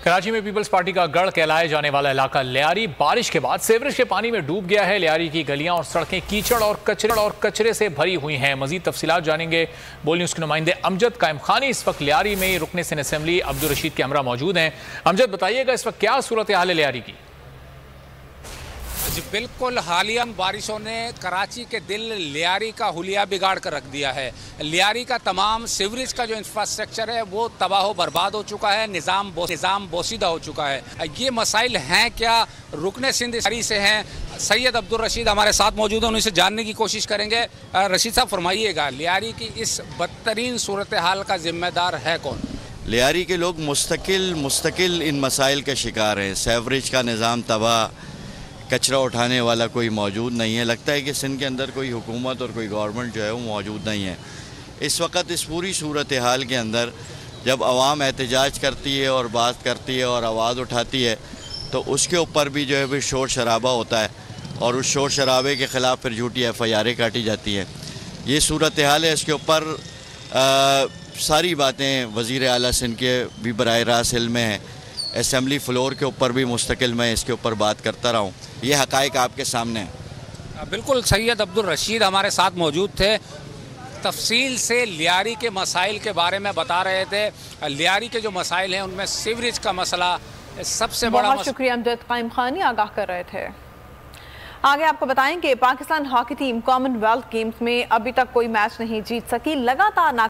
कराची में peoples party का गढ़ कहलाए जाने वाला इलाका लियारी बारिश के बाद सीवरेज के पानी में डूब गया है। लियारी की गलियां और सड़कें कीचड़ और कचरे से भरी हुई हैं। मजीद तफसीलात जानेंगे बोल न्यूज़ के नुमाइंदे अमजद कायम खानी इस वक्त लियारी में रुकने सिंध असेंबली अब्दुल रशीद के हमरा मौजूद हैं। अमजद बताइएगा इस वक्त क्या सूरत हाल है लियारी की? जी बिल्कुल, हालिया बारिशों ने कराची के दिल लियारी का हुलिया बिगाड़ कर रख दिया है। लियारी का तमाम सीवरेज का जो इंफ्रास्ट्रक्चर है वो तबाह बर्बाद हो चुका है, निज़ाम बोसीदा हो चुका है। ये मसाइल हैं क्या, रुकने सिंध लियारी से हैं सैयद अब्दुल रशीद हमारे साथ मौजूद हैं, उनसे जानने की कोशिश करेंगे। रशीद साहब फरमाइएगा, लियारी की इस बदतरीन सूरत हाल का जिम्मेदार है कौन? लियारी के लोग मुस्तकिल इन मसाइल के शिकार हैं। सीवरेज का निज़ाम तबाह, कचरा उठाने वाला कोई मौजूद नहीं है। लगता है कि सिंध के अंदर कोई हुकूमत और कोई गवर्नमेंट जो है वो मौजूद नहीं है। इस वक्त इस पूरी सूरत हाल के अंदर जब आवाम एहतजाज करती है और बात करती है और आवाज़ उठाती है तो उसके ऊपर भी जो है भी शोर शराबा होता है और उस शोर शराबे के ख़िलाफ़ फिर झूठी FIR काटी जाती हैं। ये सूरत हाल है। इसके ऊपर सारी बातें वज़ीर आला सिंध के भी बराह रास्त इल्म में हैं। असेंबली फ्लोर के ऊपर भी मुस्तकिल मैं इसके ऊपर बात करता रहा हूँ। ये हक़ाइक़ आपके सामने हैं। बिल्कुल, सैयद अब्दुल रशीद हमारे साथ मौजूद थे, तफसील से लियारी के मसाइल के बारे में बता रहे थे। लियारी के जो मसाइल हैं उनमें सीवरेज का मसला सबसे बड़ा। बहुत शुक्रिया अमजद कायम खानी, आगाह कर रहे थे। आगे आपको बताएं कि Pakistan hockey team Commonwealth games में अभी तक कोई मैच नहीं जीत सकी। लगातार